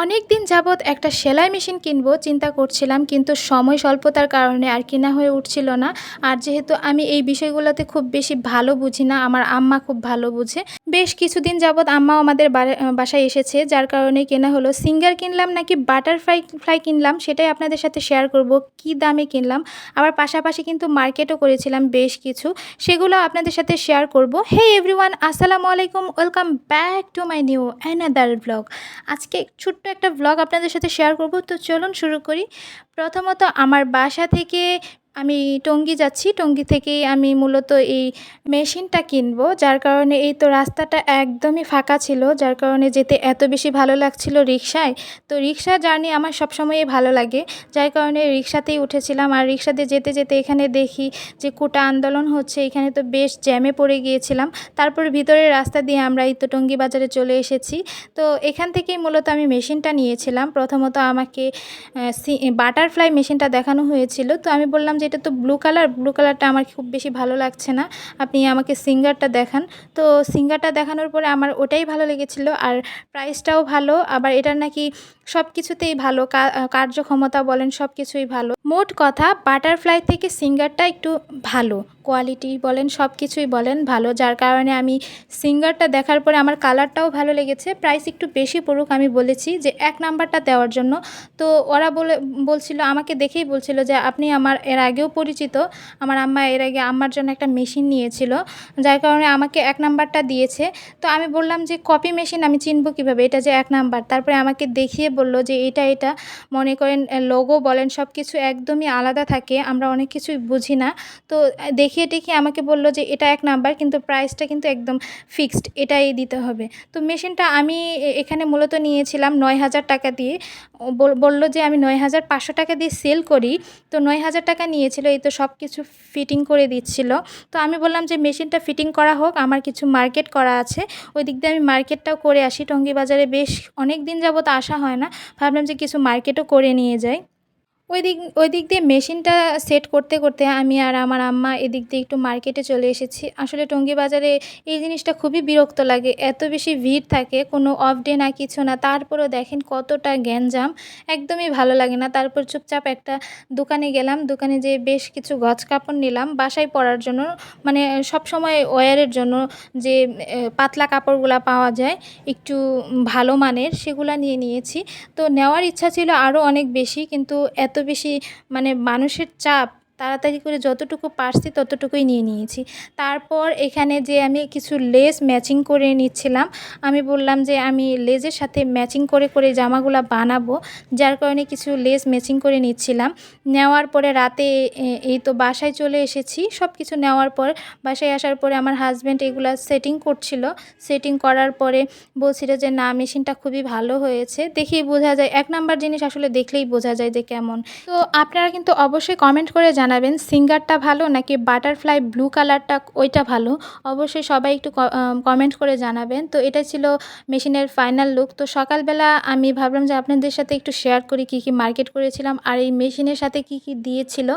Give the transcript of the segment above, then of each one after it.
অনেক দিন যাবৎ একটা সেলাই মেশিন কিনবো চিন্তা করছিলাম, কিন্তু সময় স্বল্পতার কারণে আর কেনা হয়ে উঠছিল না। আর যেহেতু আমি এই বিষয়গুলোতে খুব বেশি ভালো বুঝি না, আমার আম্মা খুব ভালো বুঝে। বেশ কিছুদিন যাবৎ আম্মাও আমাদের বাসায় এসেছে, যার কারণে কেনা হলো। সিঙ্গার কিনলাম নাকি বাটারফ্লাই ফ্লাই কিনলাম সেটাই আপনাদের সাথে শেয়ার করব, কি দামে কিনলাম। আবার পাশাপাশি কিন্তু মার্কেটও করেছিলাম বেশ কিছু, সেগুলো আপনাদের সাথে শেয়ার করব। হে এভরিওয়ান, আসসালামু আলাইকুম, welcome back to my new another blog. আজকে ছোট্ট একটা ভ্লগ আপনাদের সাথে শেয়ার করব, তো চলুন শুরু করি। প্রথমত আমার বাসা থেকে আমি টঙ্গী যাচ্ছি, টঙ্গী থেকেই আমি মূলত এই মেশিনটা কিনবো, যার কারণে এই তো রাস্তাটা একদমই ফাঁকা ছিল, যার কারণে যেতে এত বেশি ভালো লাগছিল রিক্সায়। তো রিক্সা জার্নি আমার সবসময়ই ভালো লাগে, যার কারণে রিক্সাতেই উঠেছিলাম। আর রিক্সাতে যেতে যেতে এখানে দেখি যে কোটা আন্দোলন হচ্ছে, এখানে তো বেশ জ্যামে পড়ে গিয়েছিলাম। তারপর ভিতরের রাস্তা দিয়ে আমরা এই তো টঙ্গী বাজারে চলে এসেছি। তো এখান থেকেই মূলত আমি মেশিনটা নিয়েছিলাম। প্রথমত আমাকে বাটারফ্লাই মেশিনটা দেখানো হয়েছিল, তো আমি বললাম যে এটা তো ব্লু কালার, ব্লু কালারটা আমার খুব বেশি ভালো লাগছে না, আপনি আমাকে সিঙ্গারটা দেখান। তো সিঙ্গারটা দেখানোর পরে আমার ওটাই ভালো লেগেছিল, আর প্রাইসটাও ভালো। আবার এটার নাকি সব কিছুতেই ভালো, কার্যক্ষমতা বলেন সব কিছুই ভালো। মোট কথা বাটারফ্লাই থেকে সিঙ্গারটা একটু ভালো, কোয়ালিটি বলেন সব কিছুই বলেন ভালো, যার কারণে আমি সিঙ্গারটা দেখার পরে আমার কালারটাও ভালো লেগেছে। প্রাইস একটু বেশি পড়ুক আমি বলেছি যে 1 নাম্বারটা দেওয়ার জন্য। তো ওরা বলছিল, আমাকে দেখেই বলছিল যে আপনি আমার এর আগেও পরিচিত, আমার আম্মা এর আগে আম্মার জন্য একটা মেশিন নিয়েছিল, যার কারণে আমাকে 1 নাম্বারটা দিয়েছে। তো আমি বললাম যে কপি মেশিন আমি চিনব কীভাবে, এটা যে 1 নাম্বার। তারপরে আমাকে দেখিয়ে বলল যে এটা মনে করেন লোগো বলেন সব কিছু একদমই আলাদা থাকে, আমরা অনেক কিছুই বুঝি না। তো দেখিয়ে টেখিয়ে আমাকে বলল যে এটা 1 নাম্বার, কিন্তু প্রাইসটা কিন্তু একদম ফিক্সড, এটাই দিতে হবে। তো মেশিনটা আমি এখানে মূলত নিয়েছিলাম ৯,০০০ টাকা দিয়ে। বলল যে আমি ৯,৫০০ টাকা দিয়ে সেল করি, তো ৯,০০০ টাকা নিয়েছিল। এই তো সব কিছু ফিটিং করে দিচ্ছিল। তো আমি বললাম যে মেশিনটা ফিটিং করা হোক, আমার কিছু মার্কেট করা আছে, ওই দিক দিয়ে আমি মার্কেটটাও করে আসি। টঙ্গী বাজারে বেশ অনেক দিন যাবত আসা হয় না, ভাবলাম যে কিছু মার্কেটও করে নিয়ে যাই। ওই দিক দিয়ে মেশিনটা সেট করতে করতে আমি আর আমার আম্মা এদিক দিয়ে একটু মার্কেটে চলে এসেছি। আসলে টঙ্গী বাজারে এই জিনিসটা খুবই বিরক্ত লাগে, এত বেশি ভিড় থাকে, কোনো অফ ডে না কিছু না, তারপরেও দেখেন কতটা গ্যাঞ্জাম, একদমই ভালো লাগে না। তারপর চুপচাপ একটা দোকানে গেলাম, দোকানে যেয়ে বেশ কিছু গজ কাপড় নিলাম বাসায় পরার জন্য, মানে সবসময় ওয়্যারের জন্য, যে পাতলা কাপড়গুলা পাওয়া যায় একটু ভালো মানের, সেগুলা নিয়েছি। তো নেওয়ার ইচ্ছা ছিল আরও অনেক বেশি, কিন্তু এত বেশি মানে মানুষের চাপ, তাড়াতাড়ি করে যতটুকু পারছি ততটুকুই নিয়ে নিয়েছি। তারপর এখানে যে আমি কিছু লেস ম্যাচিং করে নিচ্ছিলাম, আমি বললাম যে আমি লেজের সাথে ম্যাচিং করে করে জামাগুলা বানাবো, যার কারণে কিছু লেস ম্যাচিং করে নিচ্ছিলাম। নেওয়ার পরে রাতে এই তো বাসায় চলে এসেছি। সব কিছু নেওয়ার পর বাসায় আসার পরে আমার হাজব্যান্ড এগুলা সেটিং করছিল। সেটিং করার পরে বলছিল যে না, মেশিনটা খুবই ভালো হয়েছে, দেখেই বোঝা যায়, 1 নাম্বার জিনিস আসলে দেখলেই বোঝা যায় যে কেমন। তো আপনারা কিন্তু অবশ্যই কমেন্ট করে জানাবেন সিঙ্গারটা ভালো নাকি বাটারফ্লাই ব্লু কালারটা ওইটা ভালো, অবশ্যই সবাই একটু কমেন্ট করে জানাবেন। তো এটা ছিল মেশিনের ফাইনাল লুক। তো সকালবেলা আমি ভাবলাম যে আপনাদের সাথে একটু শেয়ার করি কী কী মার্কেট করেছিলাম আর এই মেশিনের সাথে কী কী দিয়েছিল,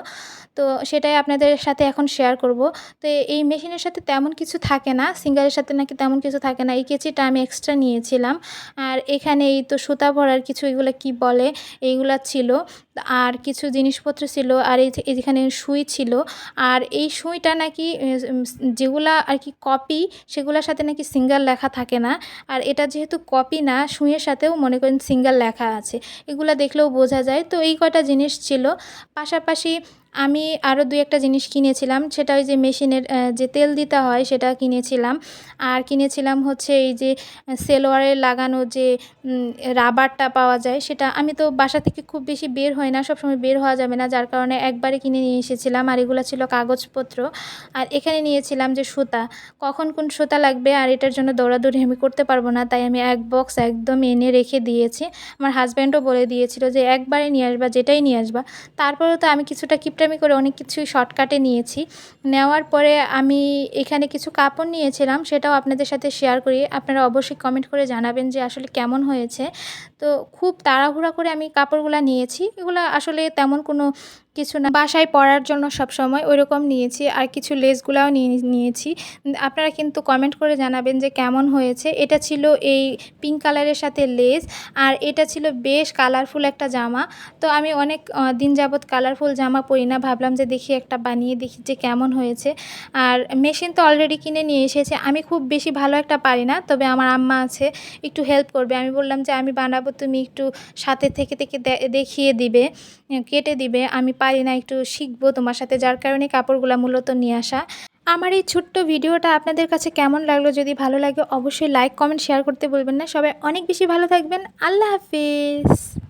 তো সেটাই আপনাদের সাথে এখন শেয়ার করব। তো এই মেশিনের সাথে তেমন কিছু থাকে না, সিঙ্গারের সাথে নাকি তেমন কিছু থাকে না। এই কেচিটা আমি এক্সট্রা নিয়েছিলাম, আর এখানে এই তো সুতা ভরার কিছু, এগুলো কি বলে, এইগুলা ছিল, আর কিছু জিনিসপত্র ছিল, আর এইখানে সুই ছিল। আর এই সুইটা নাকি যেগুলা আর কি কপি, সেগুলোর সাথে নাকি সিঙ্গার লেখা থাকে না, আর এটা যেহেতু কপি না, সুইয়ের সাথেও মনে করেন সিঙ্গার লেখা আছে, এগুলা দেখলেও বোঝা যায়। তো এই কয়টা জিনিস ছিল। পাশাপাশি আমি আরও 2-1টা জিনিস কিনেছিলাম, সেটা ওই যে মেশিনের যে তেল দিতে হয় সেটা কিনেছিলাম। আর কিনেছিলাম হচ্ছে এই যে সেলোয়ারে লাগানো যে রাবারটা পাওয়া যায়, সেটা আমি তো বাসা থেকে খুব বেশি বের হই না, সবসময় বের হওয়া যাবে না, যার কারণে একবারে কিনে নিয়ে এসেছিলাম। আর এগুলো ছিল কাগজপত্র। আর এখানে নিয়েছিলাম যে সুতা, কখন কোন সুতা লাগবে আর এটার জন্য দৌড়াদৌড়ি আমি করতে পারবো না, তাই আমি এক বক্স একদম এনে রেখে দিয়েছি। আমার হাজব্যান্ডও বলে দিয়েছিল যে একবারে নিয়ে আসবা, যেটাই নিয়ে আসবা। তারপরেও তো আমি কিছুটা কিপটামি করে অনেক কিছুই শর্টকাটে নিয়েছি। নেওয়ার পরে আমি এখানে কিছু কাপড় নিয়েছিলাম, সেটাও আপনাদের সাথে শেয়ার করি। আপনারা অবশ্যই কমেন্ট করে জানাবেন যে আসলে কেমন হয়েছে। তো খুব তাড়াহুড়া করে আমি কাপড়গুলা নিয়েছি। এগুলা আসলে তেমন কোনো কিছু না, বাসায় পরার জন্য সবসময় ওইরকম নিয়েছি। আর কিছু লেসগুলাও নিয়েছি। আপনারা কিন্তু কমেন্ট করে জানাবেন যে কেমন হয়েছে। এটা ছিল এই পিঙ্ক কালারের সাথে লেস, আর এটা ছিল বেশ কালারফুল একটা জামা। তো আমি অনেক দিন যাবৎ কালারফুল জামা পরি না, ভাবলাম যে দেখি একটা বানিয়ে দেখি যে কেমন হয়েছে। আর মেশিন তো অলরেডি কিনে নিয়ে এসেছে। আমি খুব বেশি ভালো একটা পারি না, তবে আমার আম্মা আছে, একটু হেল্প করবে। আমি বললাম যে আমি বানাবো, তুমি একটু সাথে থেকে থেকে দেখিয়ে দিবে, কেটে দিবে। আমি পারি না, একটু শিখবো তোমার সাথে, যার কারণে কাপড়গুলা মূলত নিয়ে আসা। আমার এই ছোট্ট ভিডিওটা আপনাদের কাছে কেমন লাগলো? যদি ভালো লাগে অবশ্যই লাইক, কমেন্ট, শেয়ার করতে বলবেন না। সবাই অনেক বেশি ভালো থাকবেন। আল্লাহ হাফিজ।